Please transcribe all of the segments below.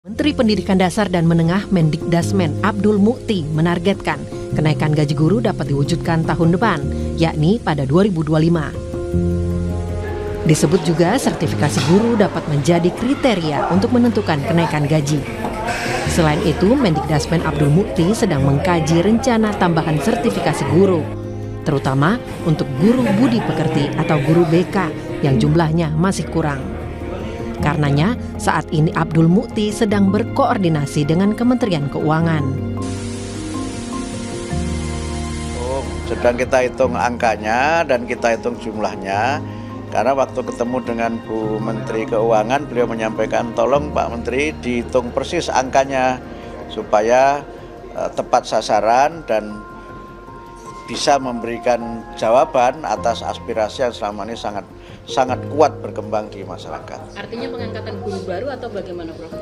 Menteri Pendidikan Dasar dan Menengah Mendikdasmen Abdul Mukti menargetkan kenaikan gaji guru dapat diwujudkan tahun depan, yakni pada 2025. Disebut juga sertifikasi guru dapat menjadi kriteria untuk menentukan kenaikan gaji. Selain itu, Mendikdasmen Abdul Mukti sedang mengkaji rencana tambahan sertifikasi guru, terutama untuk guru budi pekerti atau guru BK yang jumlahnya masih kurang. Karenanya, saat ini Abdul Mukti sedang berkoordinasi dengan Kementerian Keuangan. Sedang kita hitung angkanya dan kita hitung jumlahnya. Karena waktu ketemu dengan Bu Menteri Keuangan, beliau menyampaikan tolong Pak Menteri dihitung persis angkanya supaya tepat sasaran dan bisa memberikan jawaban atas aspirasi yang selama ini sangat kuat berkembang di masyarakat. Artinya pengangkatan guru baru atau bagaimana, Prof?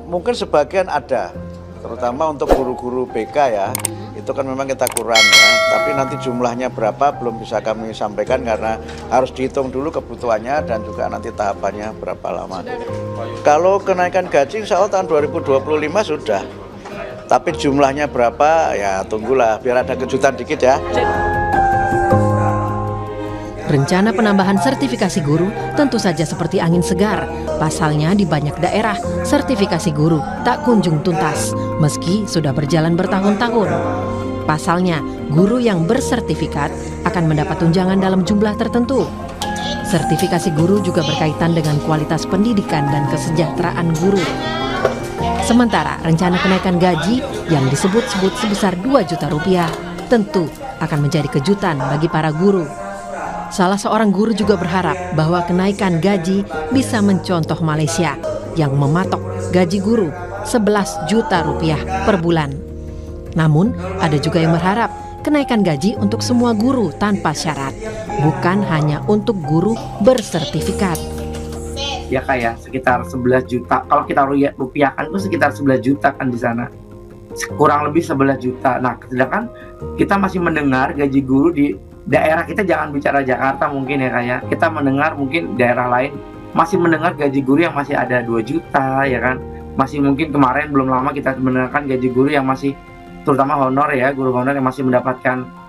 Mungkin sebagian ada, terutama untuk guru-guru BK ya, itu kan memang kita kurang ya, tapi nanti jumlahnya berapa belum bisa kami sampaikan karena harus dihitung dulu kebutuhannya dan juga nanti tahapannya berapa lama. Kalau kenaikan gaji insya Allah tahun 2025 sudah, tapi jumlahnya berapa ya tunggulah biar ada kejutan dikit ya. Rencana penambahan sertifikasi guru tentu saja seperti angin segar. Pasalnya di banyak daerah, sertifikasi guru tak kunjung tuntas, meski sudah berjalan bertahun-tahun. Pasalnya, guru yang bersertifikat akan mendapat tunjangan dalam jumlah tertentu. Sertifikasi guru juga berkaitan dengan kualitas pendidikan dan kesejahteraan guru. Sementara rencana kenaikan gaji yang disebut-sebut sebesar 2 juta rupiah tentu akan menjadi kejutan bagi para guru. Salah seorang guru juga berharap bahwa kenaikan gaji bisa mencontoh Malaysia yang mematok gaji guru 11 juta rupiah per bulan. Namun, ada juga yang berharap kenaikan gaji untuk semua guru tanpa syarat, bukan hanya untuk guru bersertifikat. Ya kayak sekitar 11 juta. Kalau kita rupiahkan itu sekitar 11 juta kan di sana. Kurang lebih 11 juta. Nah, sedangkan kita masih mendengar gaji guru di daerah kita, jangan bicara Jakarta mungkin ya kayak kita mendengar mungkin daerah lain masih mendengar gaji guru yang masih ada 2 juta ya kan. Masih mungkin kemarin belum lama kita mendengarkan gaji guru yang masih terutama honor ya, guru honor yang masih mendapatkan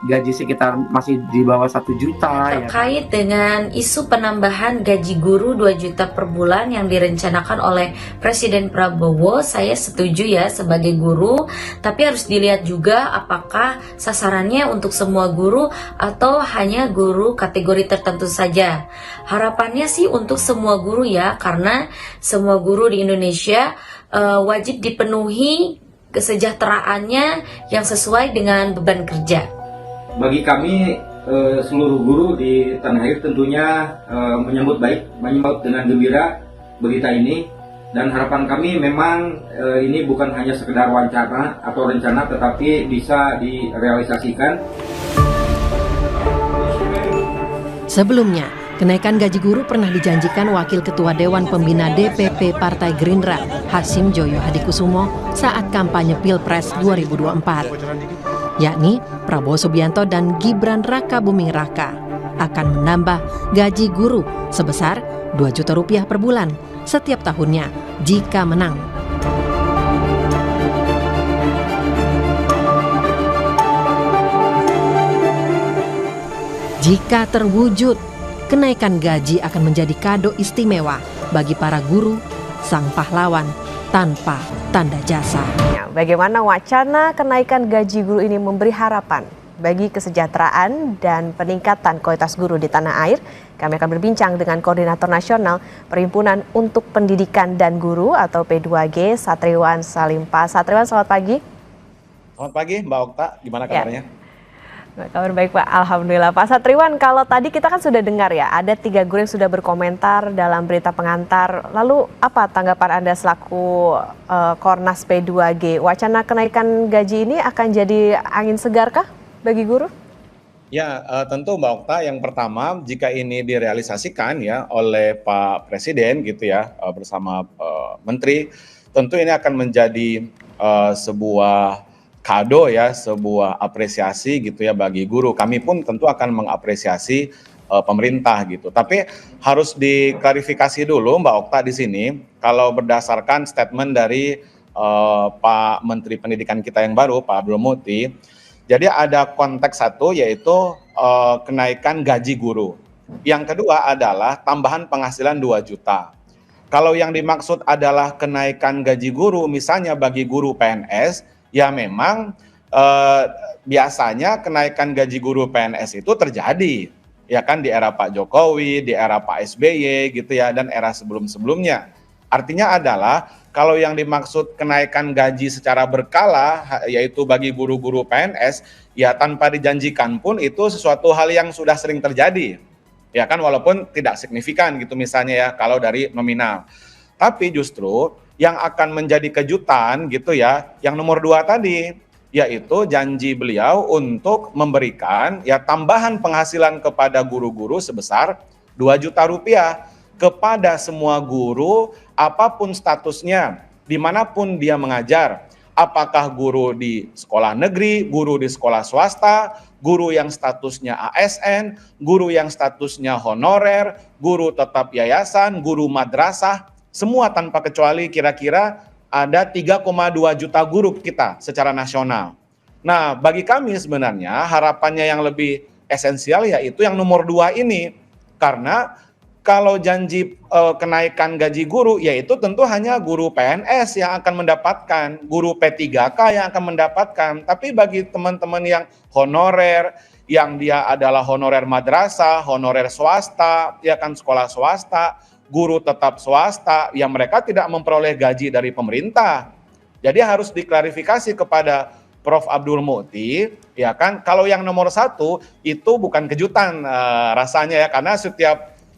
gaji sekitar masih di bawah 1 juta. Terkait dengan isu penambahan gaji guru 2 juta per bulan yang direncanakan oleh Presiden Prabowo, saya setuju ya sebagai guru, tapi harus dilihat juga apakah sasarannya untuk semua guru atau hanya guru kategori tertentu saja. Harapannya sih untuk semua guru ya, karena semua guru di Indonesia wajib dipenuhi kesejahteraannya yang sesuai dengan beban kerja. Bagi kami seluruh guru di tanah air tentunya menyambut dengan gembira berita ini, dan harapan kami memang ini bukan hanya sekedar wacana atau rencana tetapi bisa direalisasikan. Sebelumnya, kenaikan gaji guru pernah dijanjikan Wakil Ketua Dewan Pembina DPP Partai Gerindra, Hasim Joyo Hadikusumo, saat kampanye Pilpres 2024. Yakni Prabowo Subianto dan Gibran Rakabuming Raka akan menambah gaji guru sebesar 2 juta rupiah per bulan setiap tahunnya jika menang. Jika terwujud, kenaikan gaji akan menjadi kado istimewa bagi para guru, sang pahlawan tanpa tanda jasa. Bagaimana wacana kenaikan gaji guru ini memberi harapan bagi kesejahteraan dan peningkatan kualitas guru di tanah air? Kami akan berbincang dengan Koordinator Nasional Perhimpunan untuk Pendidikan dan Guru atau P2G, Satriwan Salim. Pak Satriwan, selamat pagi. Selamat pagi Mbak Okta, gimana kabarnya? Kabar baik Pak, Alhamdulillah. Pak Satriwan, kalau tadi kita kan sudah dengar ya, ada 3 guru yang sudah berkomentar dalam berita pengantar. Lalu apa tanggapan Anda selaku Kornas P2G? Wacana kenaikan gaji ini akan jadi angin segarkah bagi guru? Ya, tentu Mbak Okta, yang pertama jika ini direalisasikan ya oleh Pak Presiden gitu ya bersama Menteri, tentu ini akan menjadi sebuah kado ya, sebuah apresiasi gitu ya bagi guru. Kami pun tentu akan mengapresiasi pemerintah gitu. Tapi harus diklarifikasi dulu Mbak Okta di sini, kalau berdasarkan statement dari Pak Menteri Pendidikan kita yang baru, Pak Abdul Muti, jadi ada konteks satu yaitu kenaikan gaji guru. Yang kedua adalah tambahan penghasilan 2 juta. Kalau yang dimaksud adalah kenaikan gaji guru, misalnya bagi guru PNS, ya memang biasanya kenaikan gaji guru PNS itu terjadi, ya kan, di era Pak Jokowi, di era Pak SBY gitu ya, dan era sebelum-sebelumnya. Artinya adalah kalau yang dimaksud kenaikan gaji secara berkala, yaitu bagi guru-guru PNS, ya tanpa dijanjikan pun itu sesuatu hal yang sudah sering terjadi. Ya kan, walaupun tidak signifikan gitu misalnya ya kalau dari nominal. Tapi justru yang akan menjadi kejutan gitu ya, yang nomor 2 tadi, yaitu janji beliau untuk memberikan ya tambahan penghasilan kepada guru-guru sebesar 2 juta rupiah kepada semua guru apapun statusnya, dimanapun dia mengajar. Apakah guru di sekolah negeri, guru di sekolah swasta, guru yang statusnya ASN, guru yang statusnya honorer, guru tetap yayasan, guru madrasah, semua tanpa kecuali kira-kira ada 3,2 juta guru kita secara nasional. Nah, bagi kami sebenarnya harapannya yang lebih esensial yaitu yang nomor 2 ini. Karena kalau janji kenaikan gaji guru, yaitu tentu hanya guru PNS yang akan mendapatkan, guru P3K yang akan mendapatkan. Tapi bagi teman-teman yang honorer, yang dia adalah honorer madrasah, honorer swasta, ya kan, sekolah swasta, guru tetap swasta, yang mereka tidak memperoleh gaji dari pemerintah. Jadi harus diklarifikasi kepada Prof. Abdul Muti, ya kan, kalau yang nomor 1 itu bukan kejutan rasanya ya, karena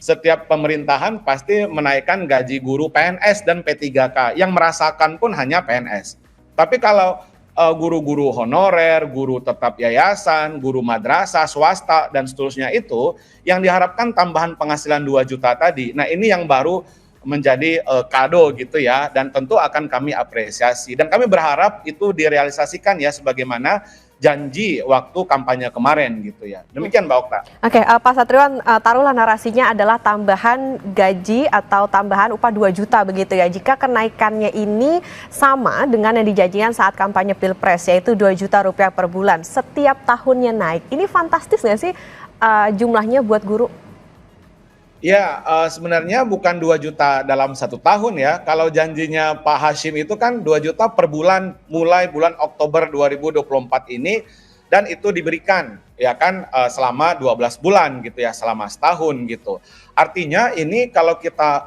setiap pemerintahan pasti menaikkan gaji guru PNS dan P3K, yang merasakan pun hanya PNS. Tapi kalau guru-guru honorer, guru tetap yayasan, guru madrasah, swasta, dan seterusnya itu, yang diharapkan tambahan penghasilan 2 juta tadi. Nah ini yang baru menjadi kado gitu ya, dan tentu akan kami apresiasi. Dan kami berharap itu direalisasikan ya, sebagaimana janji waktu kampanye kemarin gitu ya. Demikian Mbak Okta. Oke, Pak Satriwan, taruhlah narasinya adalah tambahan gaji atau tambahan upah 2 juta begitu ya. Jika kenaikannya ini sama dengan yang dijanjikan saat kampanye Pilpres, yaitu 2 juta rupiah per bulan, setiap tahunnya naik. Ini fantastis nggak sih jumlahnya buat guru? Ya, sebenarnya bukan 2 juta dalam 1 tahun ya. Kalau janjinya Pak Hashim itu kan 2 juta per bulan mulai bulan Oktober 2024 ini, dan itu diberikan ya kan selama 12 bulan gitu ya, selama setahun gitu. Artinya ini kalau kita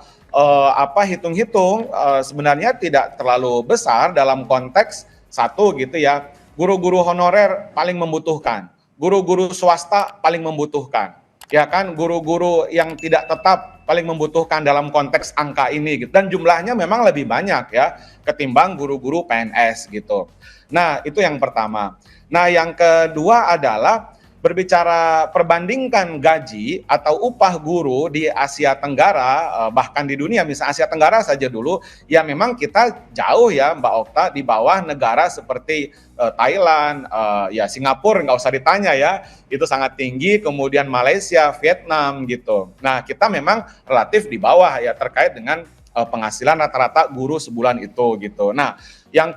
hitung-hitung sebenarnya tidak terlalu besar dalam konteks satu gitu ya. Guru-guru honorer paling membutuhkan, guru-guru swasta paling membutuhkan. Ya kan, guru-guru yang tidak tetap paling membutuhkan dalam konteks angka ini gitu. Dan jumlahnya memang lebih banyak ya ketimbang guru-guru PNS gitu. Nah, itu yang pertama. Nah, yang kedua adalah berbicara perbandingkan gaji atau upah guru di Asia Tenggara, bahkan di dunia, misalnya Asia Tenggara saja dulu, ya memang kita jauh ya Mbak Okta di bawah negara seperti Thailand, ya Singapura nggak usah ditanya ya, itu sangat tinggi, kemudian Malaysia, Vietnam gitu. Nah kita memang relatif di bawah ya terkait dengan penghasilan rata-rata guru sebulan itu gitu. Nah yang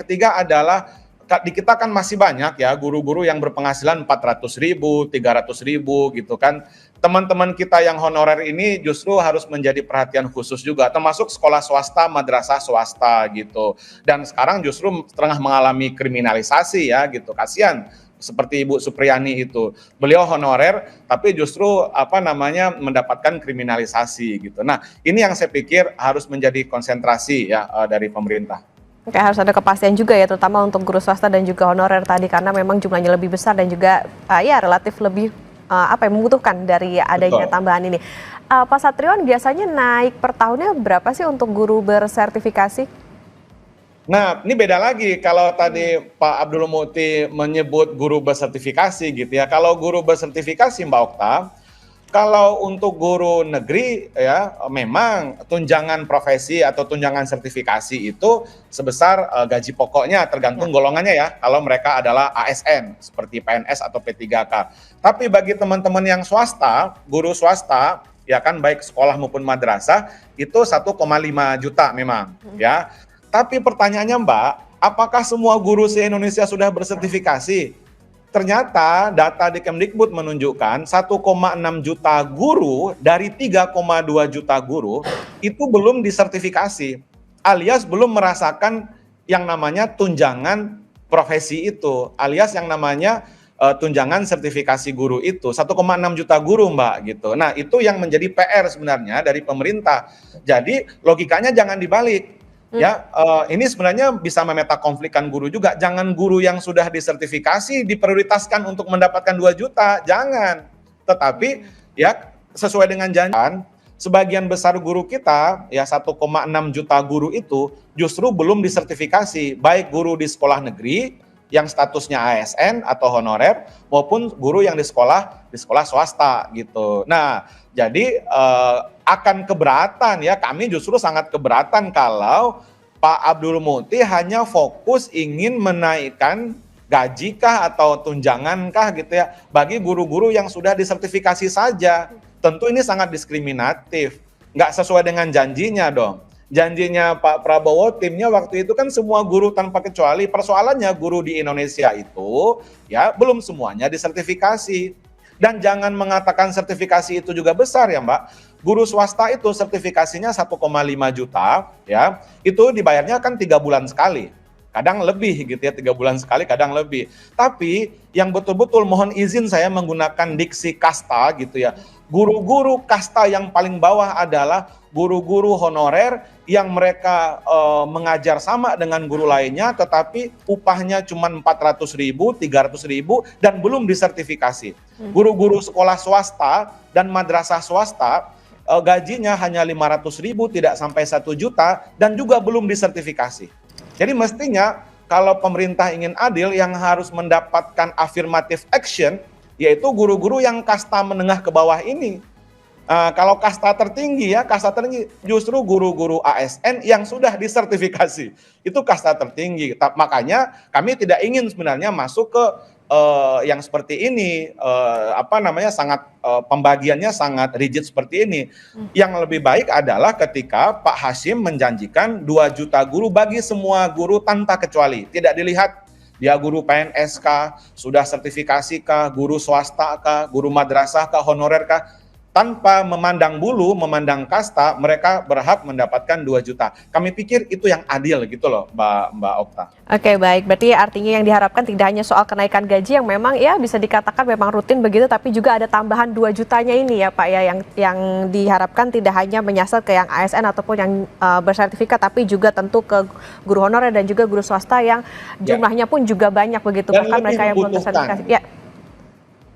ketiga adalah di kita kan masih banyak ya guru-guru yang berpenghasilan 400.000, 300.000 gitu kan. Teman-teman kita yang honorer ini justru harus menjadi perhatian khusus juga, termasuk sekolah swasta, madrasah swasta gitu. Dan sekarang justru tengah mengalami kriminalisasi ya gitu. Kasihan seperti Ibu Supriyani itu. Beliau honorer tapi justru mendapatkan kriminalisasi gitu. Nah, ini yang saya pikir harus menjadi konsentrasi ya dari pemerintah. Oke, harus ada kepastian juga ya, terutama untuk guru swasta dan juga honorer tadi, karena memang jumlahnya lebih besar dan juga relatif lebih membutuhkan dari adanya tambahan ini. Pak Satriwan, biasanya naik per tahunnya berapa sih untuk guru bersertifikasi? Nah, ini beda lagi kalau tadi Pak Abdul Muti menyebut guru bersertifikasi gitu ya. Kalau guru bersertifikasi Mbak Okta, Kalau untuk guru negeri ya memang tunjangan profesi atau tunjangan sertifikasi itu sebesar gaji pokoknya tergantung golongannya ya. Kalau mereka adalah ASN seperti PNS atau P3K. Tapi bagi teman-teman yang swasta, guru swasta ya kan baik sekolah maupun madrasah itu 1,5 juta memang ya. Tapi pertanyaannya Mbak, apakah semua guru se-Indonesia sudah bersertifikasi? Ternyata data di Kemdikbud menunjukkan 1,6 juta guru dari 3,2 juta guru itu belum disertifikasi, alias belum merasakan yang namanya tunjangan profesi itu, alias yang namanya tunjangan sertifikasi guru itu 1,6 juta guru Mbak gitu. Nah itu yang menjadi PR sebenarnya dari pemerintah. Jadi logikanya jangan dibalik. Ya, ini sebenarnya bisa memeta konflikkan guru juga. Jangan guru yang sudah disertifikasi diprioritaskan untuk mendapatkan 2 juta, jangan. Tetapi ya sesuai dengan janji, sebagian besar guru kita ya 1,6 juta guru itu justru belum disertifikasi, baik guru di sekolah negeri yang statusnya ASN atau honorer maupun guru yang di sekolah swasta gitu. Nah, jadi akan keberatan ya, kami justru sangat keberatan kalau Pak Abdul Muti hanya fokus ingin menaikkan gaji kah atau tunjangan kah gitu ya bagi guru-guru yang sudah disertifikasi saja. Tentu ini sangat diskriminatif, nggak sesuai dengan janjinya dong. Janjinya Pak Prabowo, timnya waktu itu kan semua guru tanpa kecuali. Persoalannya guru di Indonesia itu ya belum semuanya disertifikasi. Dan jangan mengatakan sertifikasi itu juga besar ya Mbak. Guru swasta itu sertifikasinya 1,5 juta ya. Itu dibayarnya kan 3 bulan sekali. Kadang lebih gitu ya, 3 bulan sekali kadang lebih. Tapi yang betul-betul mohon izin saya menggunakan diksi kasta gitu ya. Guru-guru kasta yang paling bawah adalah guru-guru honorer yang mereka mengajar sama dengan guru lainnya tetapi upahnya cuma 400.000, 300.000 dan belum disertifikasi. Guru-guru sekolah swasta dan madrasah swasta gajinya hanya 500.000 tidak sampai 1 juta dan juga belum disertifikasi. Jadi mestinya kalau pemerintah ingin adil yang harus mendapatkan affirmative action yaitu guru-guru yang kasta menengah ke bawah ini. Kalau kasta tertinggi justru guru-guru ASN yang sudah disertifikasi. Itu kasta tertinggi. Makanya kami tidak ingin sebenarnya masuk ke yang seperti ini, sangat pembagiannya sangat rigid seperti ini. Yang lebih baik adalah ketika Pak Hasyim menjanjikan 2 juta guru bagi semua guru tanpa kecuali. Tidak dilihat dia guru PNS kah, sudah sertifikasi kah, guru swasta kah, guru madrasah kah, honorer kah. Tanpa memandang bulu, memandang kasta, mereka berhak mendapatkan 2 juta. Kami pikir itu yang adil gitu loh, Mbak Okta. Oke, baik. Berarti artinya yang diharapkan tidak hanya soal kenaikan gaji yang memang ya bisa dikatakan memang rutin begitu, tapi juga ada tambahan 2 jutanya ini ya Pak ya, yang diharapkan tidak hanya menyasar ke yang ASN ataupun yang bersertifikat, tapi juga tentu ke guru honorer dan juga guru swasta yang jumlahnya pun juga banyak begitu. Dan bahkan mereka yang belum tersertifikasi. Ya.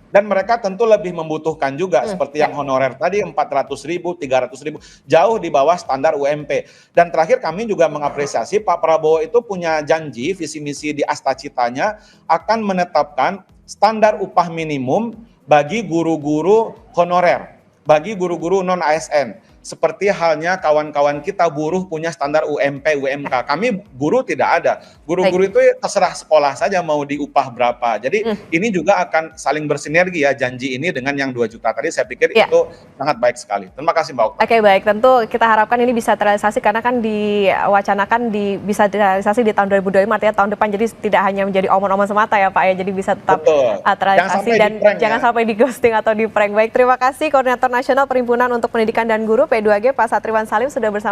Dan mereka tentu lebih membutuhkan juga seperti yang honorer tadi 400.000, 300.000 jauh di bawah standar UMP. Dan terakhir kami juga mengapresiasi Pak Prabowo itu punya janji visi misi di Astacitanya akan menetapkan standar upah minimum bagi guru-guru honorer, bagi guru-guru non ASN. Seperti halnya kawan-kawan kita buruh punya standar UMP, UMK. Kami guru tidak ada. Guru-guru itu terserah sekolah saja mau diupah berapa. Jadi ini juga akan saling bersinergi ya janji ini dengan yang 2 juta tadi. Saya pikir itu sangat baik sekali. Terima kasih Mbak Okta. Oke, baik. Tentu kita harapkan ini bisa terrealisasi karena kan diwacanakan bisa terrealisasi di tahun 2025 artinya tahun depan. Jadi tidak hanya menjadi omong-omong semata ya Pak ya. Jadi bisa tetap terrealisasi dan jangan sampai di ghosting atau di prank. Baik, terima kasih Koordinator Nasional Perhimpunan untuk Pendidikan dan Guru P2G Pak Satriwan Salim sudah bersama